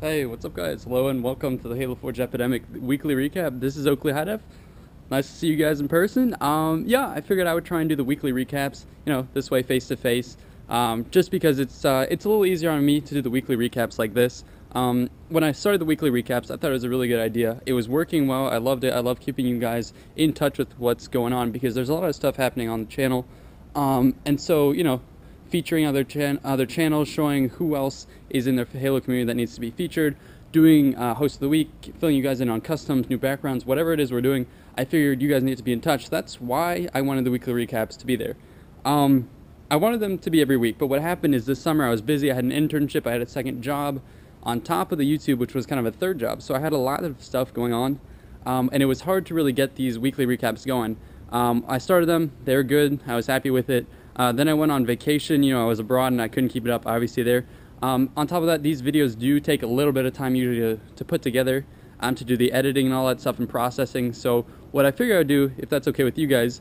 Hey, what's up guys? Hello and welcome to the Halo Forge Epidemic weekly recap. This is Oakley HiDef. Nice to see you guys in person. Yeah, I figured I would try and do the weekly recaps, this way face to face. Just because it's a little easier on me to do the weekly recaps like this. When I started the weekly recaps, I thought it was a really good idea. It was working well. I loved it. I love keeping you guys in touch with what's going on because there's a lot of stuff happening on the channel. And so, featuring other channels, showing who else is in the Halo community that needs to be featured, doing host of the week, filling you guys in on customs, new backgrounds, whatever it is we're doing. I figured you guys need to be in touch. That's why I wanted the weekly recaps to be there. I wanted them to be every week, but what happened is this summer I was busy. I had an internship, I had a second job on top of the YouTube, which was kind of a third job. So I had a lot of stuff going on, and it was hard to really get these weekly recaps going. I started them, they were good, I was happy with it. Then I went on vacation, I was abroad and I couldn't keep it up, obviously there. On top of that, these videos do take a little bit of time usually to put together, to do the editing and all that stuff and processing. So what I figure I would do, if that's okay with you guys,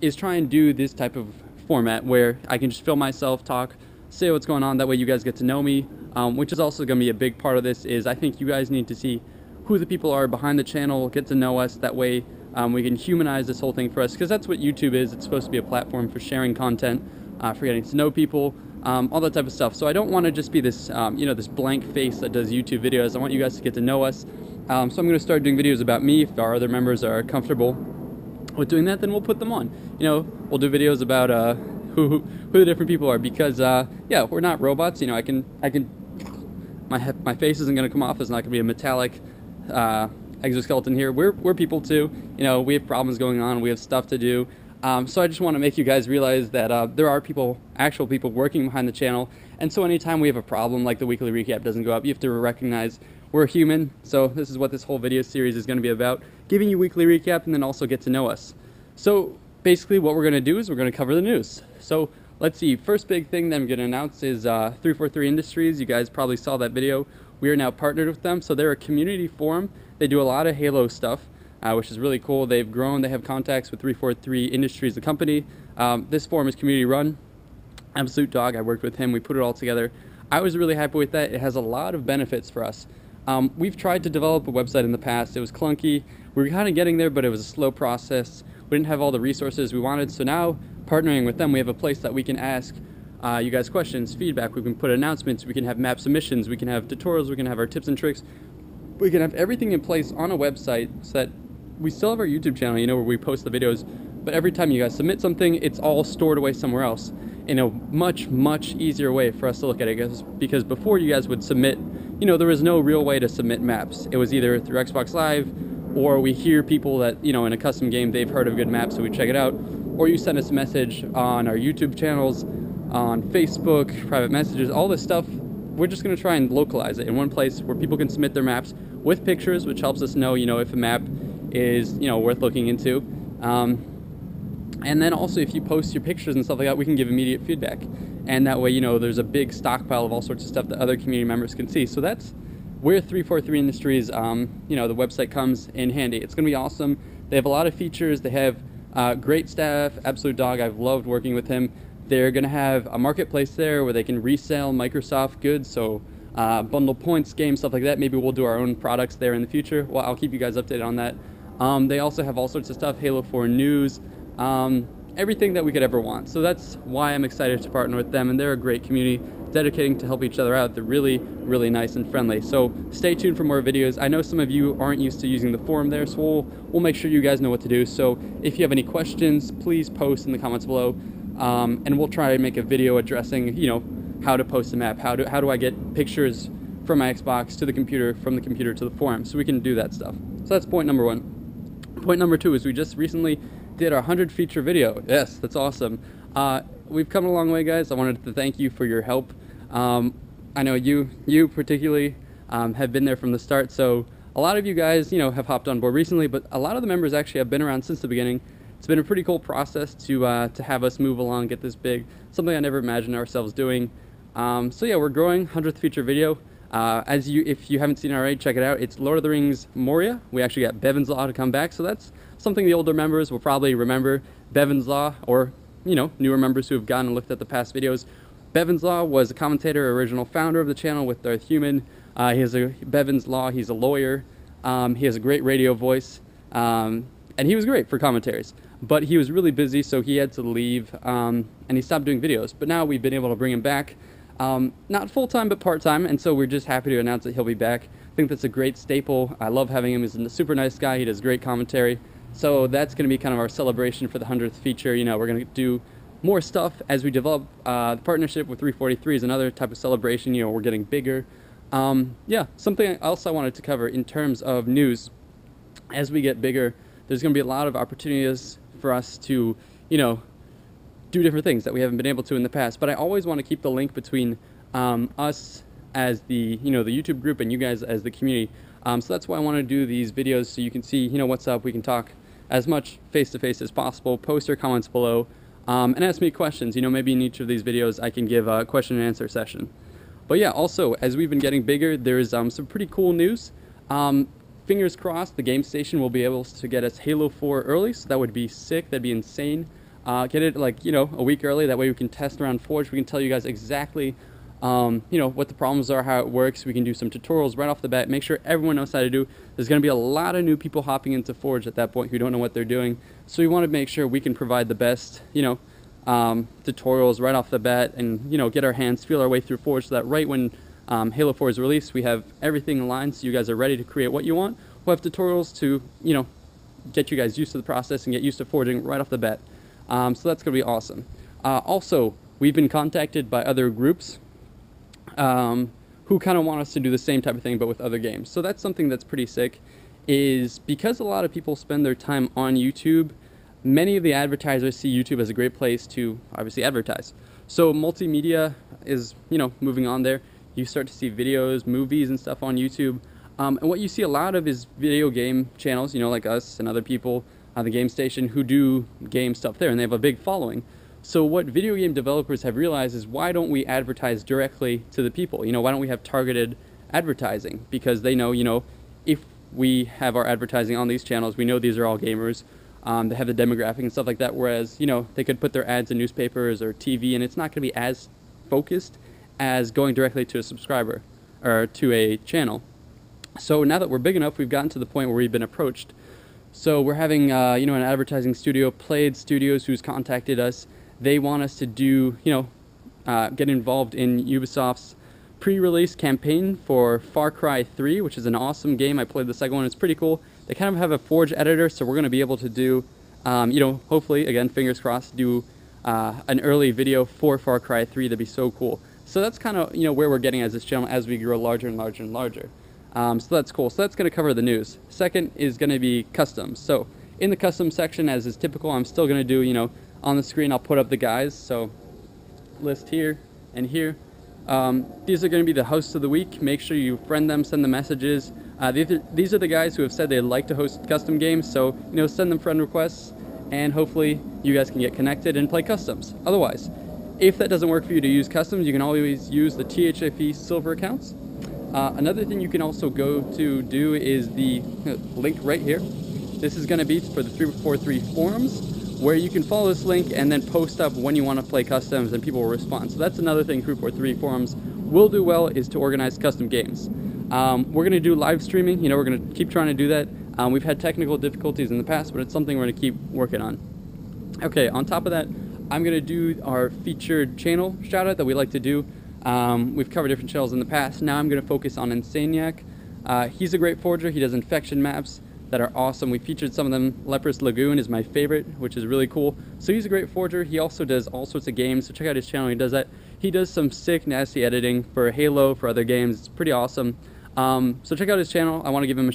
is try and do this type of format where I can just film myself, talk, say what's going on, that way you guys get to know me, which is also going to be a big part of this. Is I think you guys need to see who the people are behind the channel, get to know us, that way we can humanize this whole thing for us, because that's what YouTube is. It's supposed to be a platform for sharing content, for getting to know people, all that type of stuff. So I don't want to just be this, this blank face that does YouTube videos. I want you guys to get to know us. So I'm going to start doing videos about me. If our other members are comfortable with doing that, then we'll put them on. We'll do videos about who the different people are, because yeah, we're not robots. My face isn't going to come off. It's not going to be a metallic exoskeleton here. We're people too. We have problems going on. We have stuff to do. So I just want to make you guys realize that there are actual people working behind the channel. And so anytime we have a problem, like the weekly recap doesn't go up, you have to recognize we're human. So this is what this whole video series is going to be about, giving you weekly recap and then also get to know us. So basically what we're going to do is we're going to cover the news. So let's see, first big thing that I'm going to announce is 343 Industries. You guys probably saw that video. We are now partnered with them. So they're a community forum. They do a lot of Halo stuff, which is really cool. They've grown. They have contacts with 343 Industries, the company. This forum is community run. Absolute dog. I worked with him. We put it all together. I was really happy with that. It has a lot of benefits for us. We've tried to develop a website in the past. It was clunky. We were kind of getting there, but it was a slow process. We didn't have all the resources we wanted. So now, partnering with them, we have a place that we can ask you guys questions, feedback. We can put announcements. We can have map submissions. We can have tutorials. We can have our tips and tricks. We can have everything in place on a website so that we still have our YouTube channel, where we post the videos, but every time you guys submit something, it's all stored away somewhere else in a much, much easier way for us to look at it. Because before you guys would submit, there was no real way to submit maps. It was either through Xbox Live, or we hear people that, in a custom game, they've heard of good maps, so we check it out, or you send us a message on our YouTube channels, on Facebook, private messages, all this stuff. We're just going to try and localize it in one place where people can submit their maps with pictures, which helps us know, if a map is, worth looking into. And then also, if you post your pictures and stuff like that, we can give immediate feedback. And that way, there's a big stockpile of all sorts of stuff that other community members can see. So that's where 343 Industries, the website comes in handy. It's going to be awesome. They have a lot of features. They have great staff, absolute dog. I've loved working with him. They're going to have a marketplace there where they can resell Microsoft goods, so bundle points, games, stuff like that. Maybe we'll do our own products there in the future. Well, I'll keep you guys updated on that. They also have all sorts of stuff, Halo 4 news, everything that we could ever want. So that's why I'm excited to partner with them, and they're a great community dedicating to help each other out. They're really, really nice and friendly. So stay tuned for more videos. I know some of you aren't used to using the forum there, so we'll make sure you guys know what to do. So if you have any questions, please post in the comments below. And we'll try and make a video addressing, how to post a map, how do I get pictures from my Xbox to the computer, from the computer to the forum, so we can do that stuff. So that's point number one. Point number two is we just recently did our 100 feature video. Yes, that's awesome. We've come a long way, guys. I wanted to thank you for your help. I know you particularly have been there from the start, so a lot of you guys, have hopped on board recently, but a lot of the members actually have been around since the beginning. It's been a pretty cool process to have us move along, get this big, something I never imagined ourselves doing. So yeah, we're growing. 100th feature video. If you haven't seen it already, check it out. It's Lord of the Rings Moria. We actually got BevansLaw to come back, so that's something the older members will probably remember. BevansLaw, or newer members who have gone and looked at the past videos, BevansLaw was a commentator, original founder of the channel with Darth Human. He has a BevansLaw. He's a lawyer. He has a great radio voice, and he was great for commentaries. But he was really busy, so he had to leave, and he stopped doing videos. But now we've been able to bring him back, not full-time, but part-time, and so we're just happy to announce that he'll be back. I think that's a great staple. I love having him. He's a super nice guy. He does great commentary. So that's going to be kind of our celebration for the 100th feature. You know, we're going to do more stuff as we develop. The partnership with 343 is another type of celebration. You know, we're getting bigger. Yeah, something else I wanted to cover in terms of news. As we get bigger, there's going to be a lot of opportunities for us to, you know, do different things that we haven't been able to in the past. But I always want to keep the link between us as the, you know, the YouTube group and you guys as the community. So that's why I want to do these videos, so you can see, you know, what's up. We can talk as much face-to-face as possible. Post your comments below, and ask me questions. You know, maybe in each of these videos I can give a question and answer session. But yeah, also, as we've been getting bigger, there's some pretty cool news. Fingers crossed, the game station will be able to get us Halo 4 early, so that would be sick. That'd be insane. Get it, like, you know, a week early. That way we can test around Forge. We can tell you guys exactly, you know, what the problems are, how it works. We can do some tutorials right off the bat, make sure everyone knows how to do. There's going to be a lot of new people hopping into Forge at that point who don't know what they're doing. So we want to make sure we can provide the best, you know, tutorials right off the bat, and, you know, get our hands, feel our way through Forge, so that right when Halo 4 is released, we have everything aligned, so you guys are ready to create what you want. We'll have tutorials to, you know, get you guys used to the process and get used to forging right off the bat. So that's going to be awesome. Also, we've been contacted by other groups who kind of want us to do the same type of thing, but with other games. So that's something that's pretty sick, is because a lot of people spend their time on YouTube, many of the advertisers see YouTube as a great place to obviously advertise. So multimedia is, you know, moving on there. You start to see videos, movies, and stuff on YouTube. And what you see a lot of is video game channels, you know, like us and other people on the game station who do game stuff there, and they have a big following. So what video game developers have realized is, why don't we advertise directly to the people? You know, why don't we have targeted advertising? Because they know, you know, if we have our advertising on these channels, we know these are all gamers. They have the demographic and stuff like that, whereas, you know, they could put their ads in newspapers or TV, and it's not going to be as focused as going directly to a subscriber or to a channel. So now that we're big enough, we've gotten to the point where we've been approached. So we're having, you know, an advertising studio, Played Studios, who's contacted us. They want us to do, you know, get involved in Ubisoft's pre-release campaign for Far Cry 3, which is an awesome game. I played the second one. It's pretty cool. They kind of have a Forge editor, so we're going to be able to do, you know, hopefully, again, fingers crossed, do an early video for Far Cry 3. That'd be so cool. So that's kind of, you know, where we're getting as this channel as we grow larger and larger and larger. So that's cool. So that's going to cover the news. Second is going to be customs. So in the custom section, as is typical, I'm still going to do, you know, on the screen I'll put up the guys. So list here and here. These are going to be the hosts of the week. Make sure you friend them, send them messages. These are the guys who have said they'd like to host custom games, so, you know, send them friend requests, and hopefully you guys can get connected and play customs. Otherwise, if that doesn't work for you to use customs, you can always use the THFE silver accounts. Another thing you can also go to do is the link right here. This is going to be for the 343 forums, where you can follow this link and then post up when you want to play customs, and people will respond. So that's another thing 343 forums will do well, is to organize custom games. We're going to do live streaming. You know, we're going to keep trying to do that. We've had technical difficulties in the past, but it's something we're going to keep working on. Okay, on top of that, I'm going to do our featured channel shout out that we like to do. We've covered different channels in the past. Now I'm going to focus on Insanmiac. He's a great forger. He does infection maps that are awesome. We featured some of them. Leprous Lagoon is my favorite, which is really cool. So he's a great forger. He also does all sorts of games, so check out his channel. He does that. He does some sick, nasty editing for Halo, for other games. It's pretty awesome. So check out his channel. I want to give him a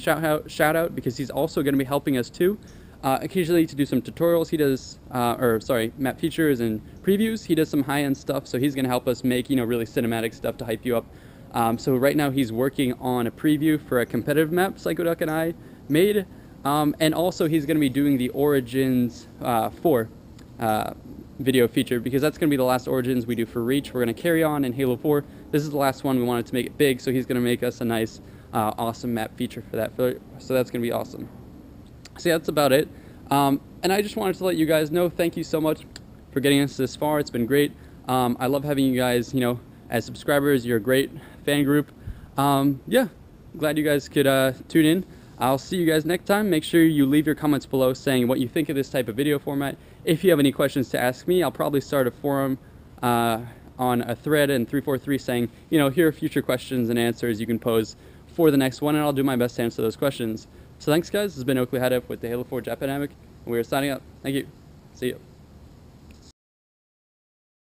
shout out because he's also going to be helping us too. Occasionally to do some tutorials. He does, map features and previews. He does some high-end stuff, so he's going to help us make, you know, really cinematic stuff to hype you up. So right now he's working on a preview for a competitive map Psychoduck and I made, and also he's going to be doing the Origins 4 video feature, because that's going to be the last Origins we do for Reach. We're going to carry on in Halo 4. This is the last one. We wanted to make it big, so he's going to make us a nice, awesome map feature for that. So that's going to be awesome. So yeah, that's about it. And I just wanted to let you guys know, thank you so much for getting us this far. It's been great. I love having you guys, as subscribers. You're a great fan group. Yeah, glad you guys could tune in. I'll see you guys next time. Make sure you leave your comments below saying what you think of this type of video format. If you have any questions to ask me, I'll probably start a forum on a thread in 343 saying, here are future questions and answers you can pose for the next one, and I'll do my best to answer those questions. So thanks, guys. This has been Oakley HiDef with the Halo 4 Epidemic, and we are signing up. Thank you. See you.